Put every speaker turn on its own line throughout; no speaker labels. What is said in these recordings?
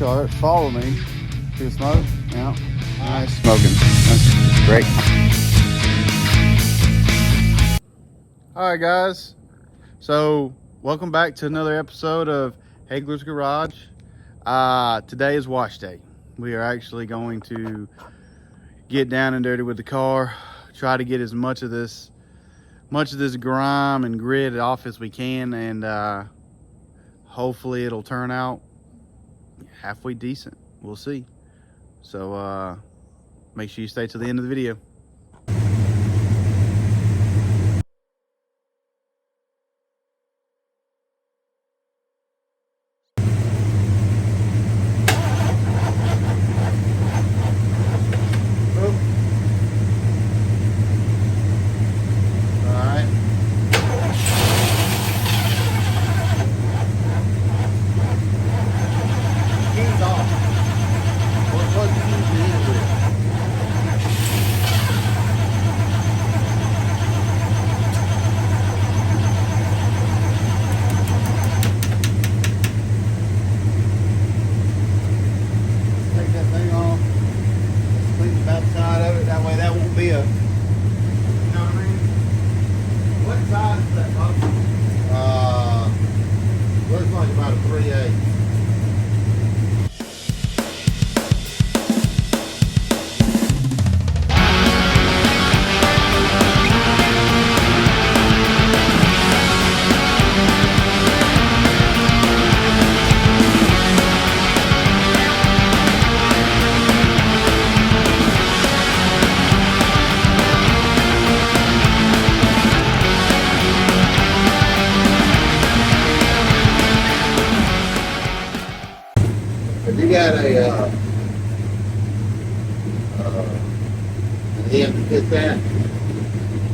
car. Follow me. See the smoke? Yeah. Nice. Smoking. That's great. Alright guys. So welcome back to another episode of Hagler's Garage. Today is wash day. We are actually going to get down and dirty with the car. Try to get as much of this grime and grit off as we can, and hopefully it'll turn out halfway decent. We'll see. So make sure you stay to the end of the video.
You got an end to get that.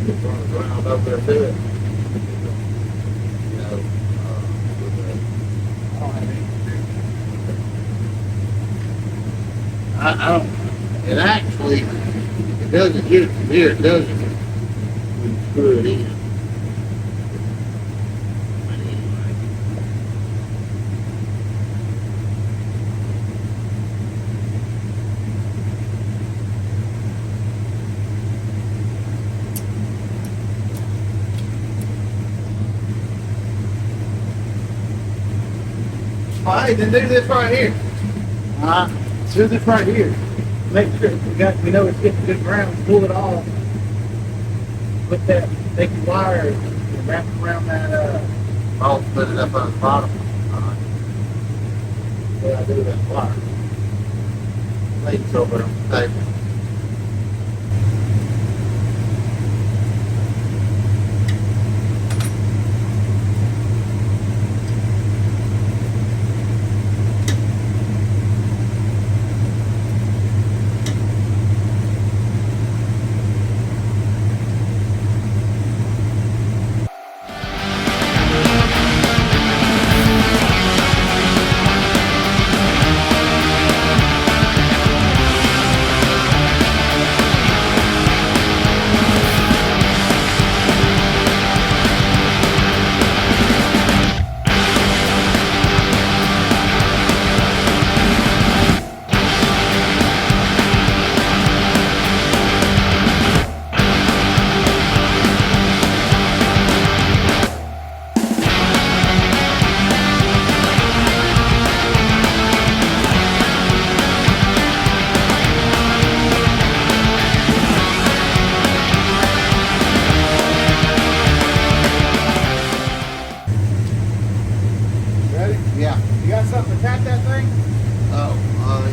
It's on the ground over there too. You know, I don't have anything. I don't. It actually, it doesn't get it from here. It doesn't. When you screw it in.
Alright, then do this right here. Do this right here. Make sure we know it's getting good ground. Pull it off. Put that thick wire and wrap it around that.
I'll put it up on the bottom. What I do with that wire? Plates over on the table.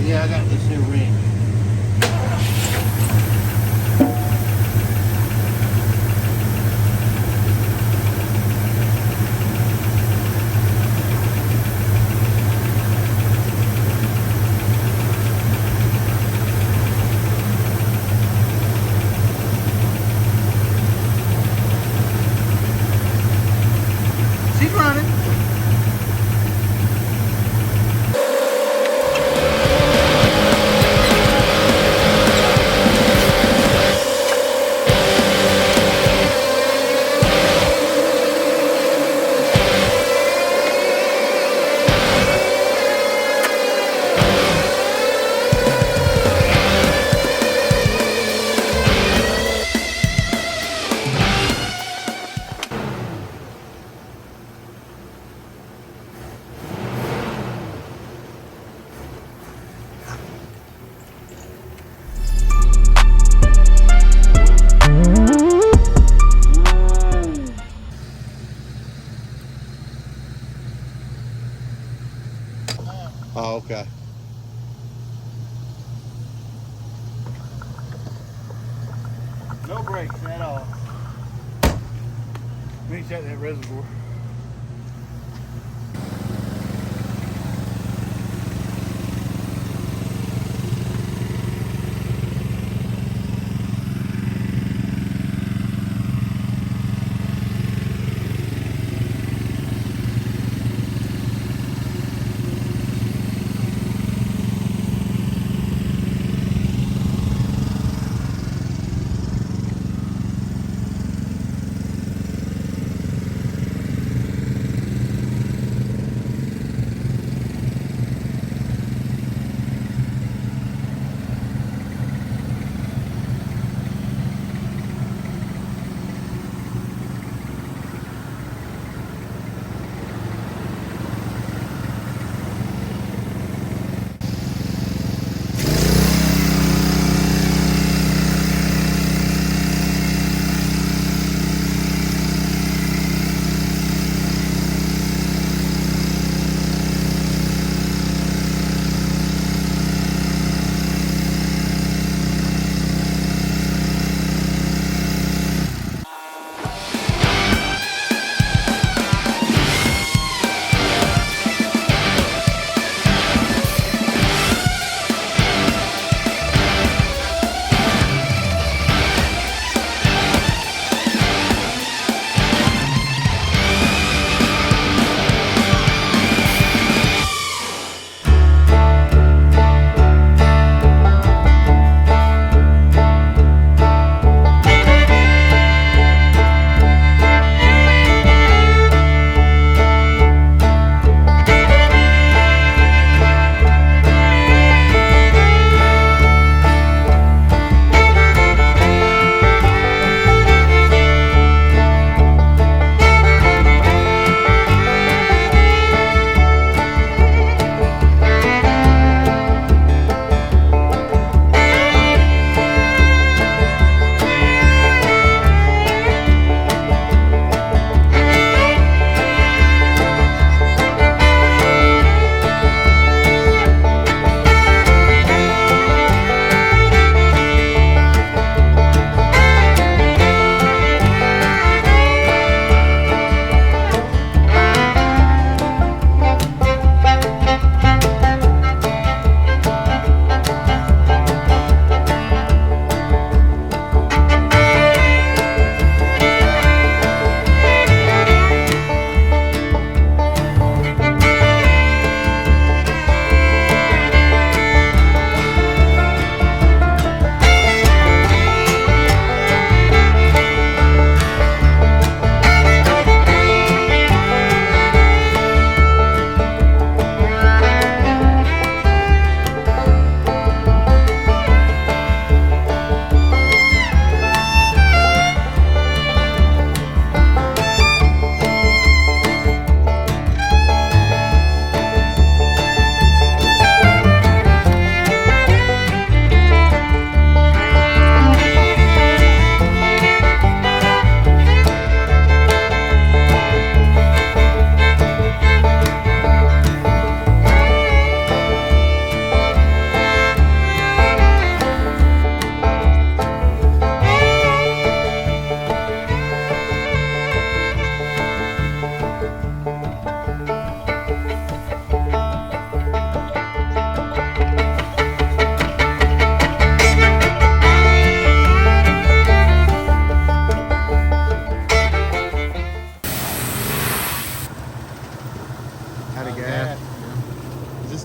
Yeah, I got this new ring.
She's running. Oh, okay. No brakes at all. Let me check that reservoir.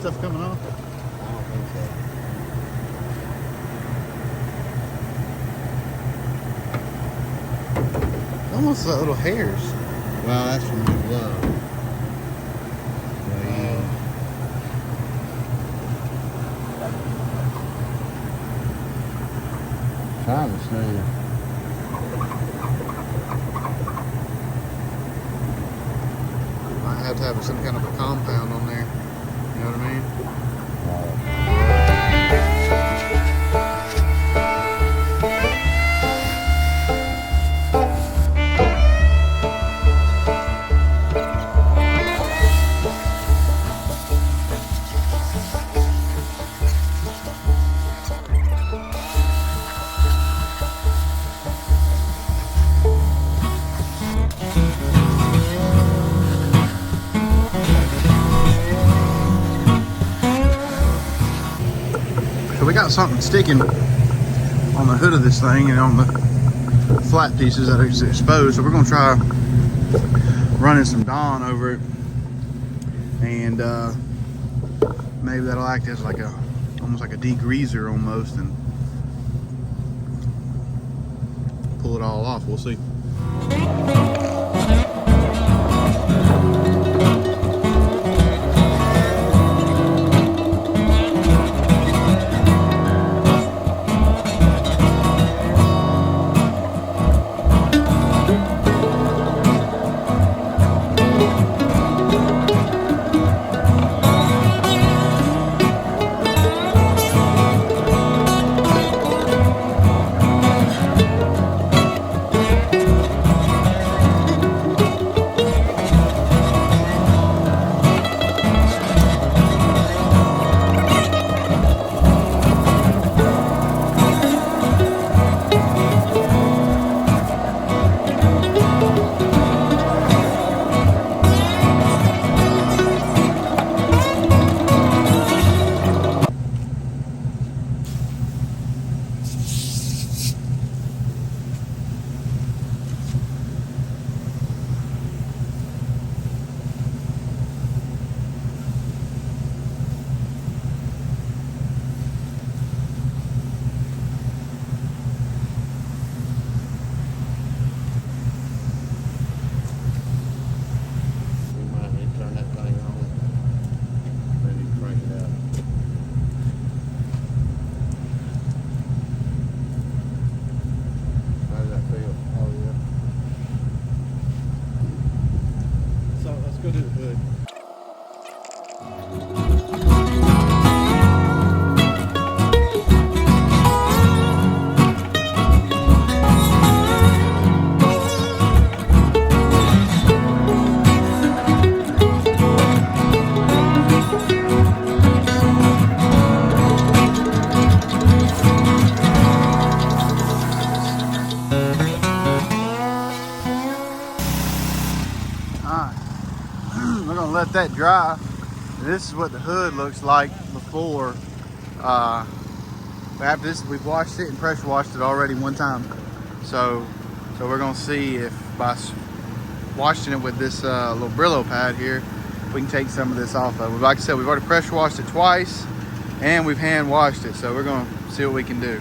stuff coming off?
I don't think so.
Almost like little hairs.
Well, that's from the glove. Trying to smooth.
Might have to have some kind of a compound on there. You know what I mean? got something sticking on the hood of this thing and on the flat pieces that are exposed. So we're gonna try running some Dawn over it, and maybe that'll act as like a almost like a degreaser almost, and pull it all off. We'll see. Go to the hood. We're gonna let that dry. This is what the hood looks like before. After this, we've washed it and pressure washed it already one time. So we're gonna see if by washing it with this little Brillo pad here, we can take some of this off of it. Like I said, we've already pressure washed it twice, and we've hand washed it. So we're gonna see what we can do.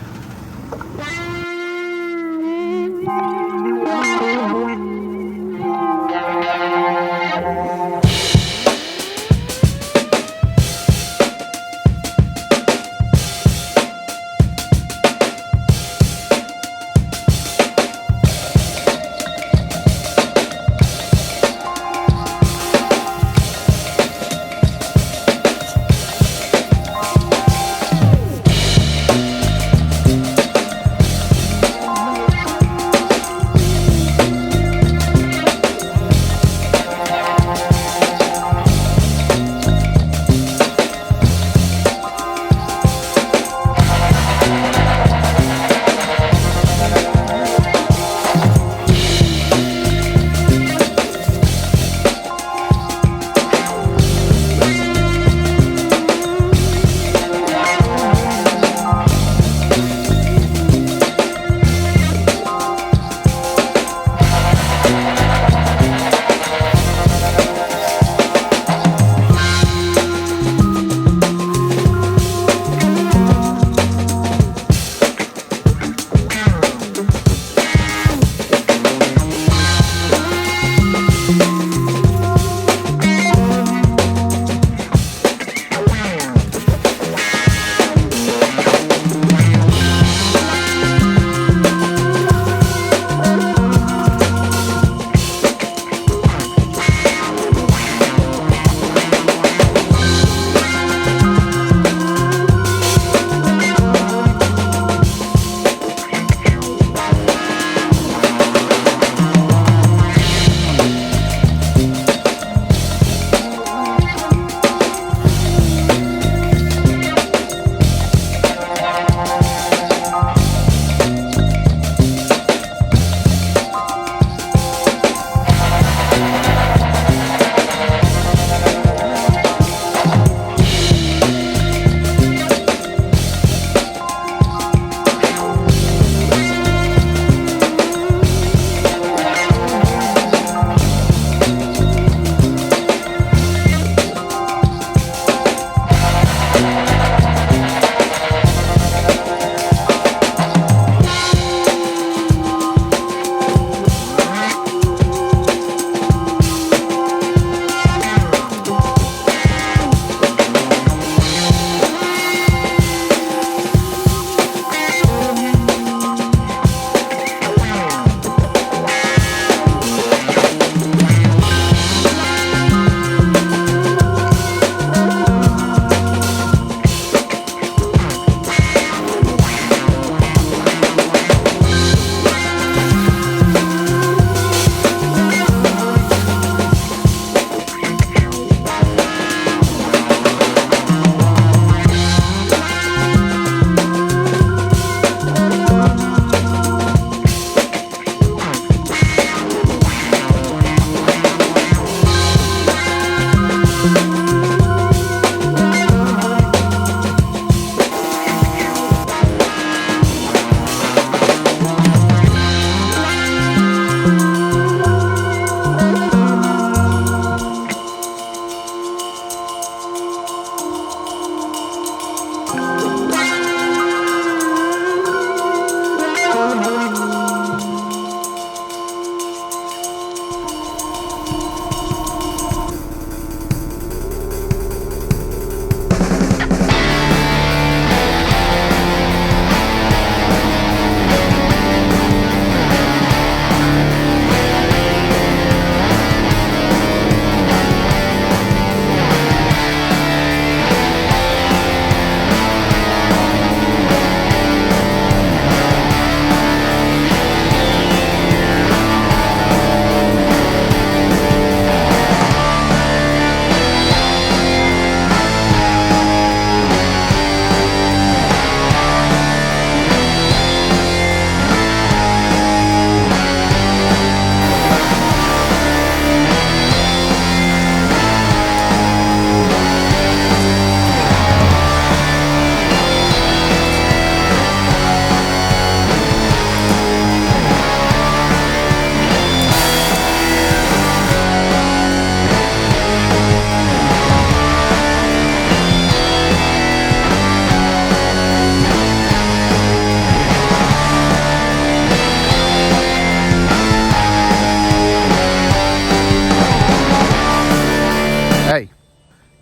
Hey,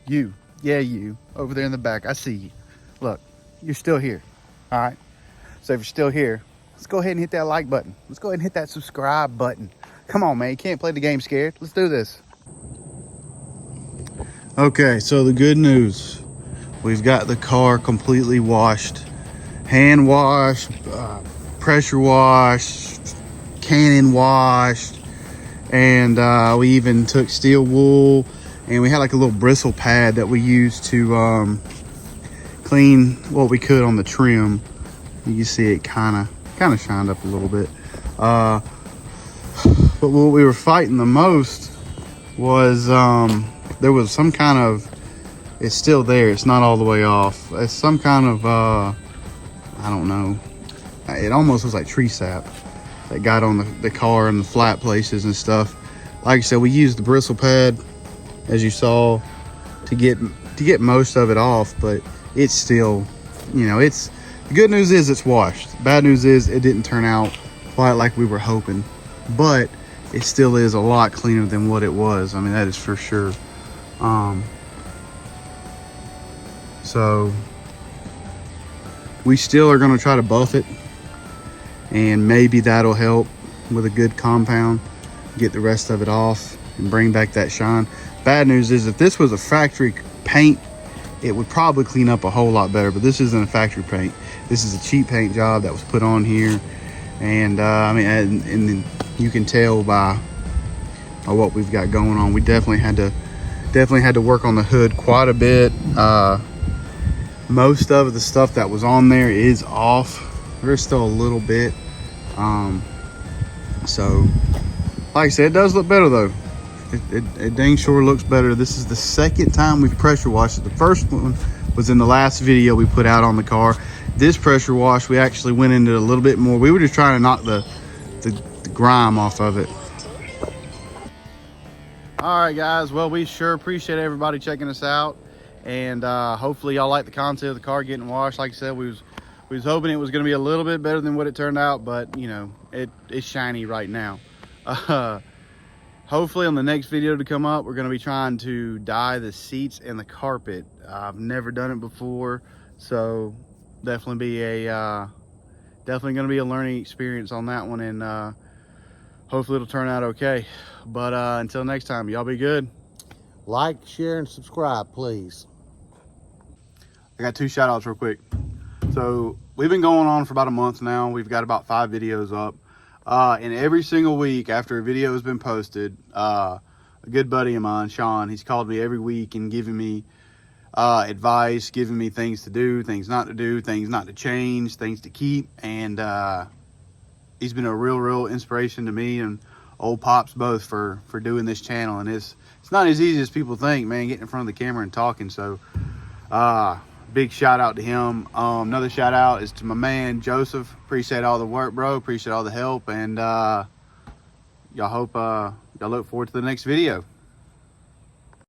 you. Yeah, you. Over there in the back. I see you. Look, you're still here. All right? So if you're still here, let's go ahead and hit that like button. Let's go ahead and hit that subscribe button. Come on, man. You can't play the game scared. Let's do this. Okay, so the good news. We've got the car completely washed. Hand washed, pressure washed, Canon washed, and we even took steel wool, and we had like a little bristle pad that we used to clean what we could on the trim. You can see it kind of shined up a little bit. But what we were fighting the most was there was some kind of, it's still there, it's not all the way off. It's some kind of, I don't know. It almost was like tree sap that got on the car and the flat places and stuff. Like I said, we used the bristle pad, as you saw, to get most of it off, but it's still, you know, it's, the good news is it's washed. Bad news is it didn't turn out quite like we were hoping, but it still is a lot cleaner than what it was. I mean, that is for sure. So we still are going to try to buff it, and maybe that'll help with a good compound, get the rest of it off and bring back that shine. Bad news is if this was a factory paint, it would probably clean up a whole lot better, but this isn't a factory paint. This is a cheap paint job that was put on here, and I mean, and you can tell by what we've got going on. We definitely had to work on the hood quite a bit. Most of the stuff that was on there is off. There's still a little bit. So like I said, it does look better though. It dang sure looks better. This is the second time we've pressure washed it. The first one was in the last video we put out on the car. This pressure wash, we actually went into it a little bit more. We were just trying to knock the grime off of it. All right, guys. Well, we sure appreciate everybody checking us out, and hopefully y'all like the content of the car getting washed. Like I said, we was hoping it was going to be a little bit better than what it turned out, but you know, it's shiny right now. Hopefully on the next video to come up, we're going to be trying to dye the seats and the carpet. I've never done it before, so definitely going to be a learning experience on that one, and hopefully it'll turn out okay. But until next time, y'all be good.
Like, share, and subscribe, please.
I got 2 shout outs real quick. So we've been going on for about a month now. We've got about 5 videos up. And every single week after a video has been posted, a good buddy of mine, Sean, he's called me every week and giving me advice, giving me things to do, things not to do, things not to change, things to keep. And he's been a real inspiration to me and old Pops both for doing this channel. And it's not as easy as people think, man, getting in front of the camera and talking. So big shout out to him. Another shout out is to my man Joseph. Appreciate all the work, bro. Appreciate all the help, and y'all look forward to the next video.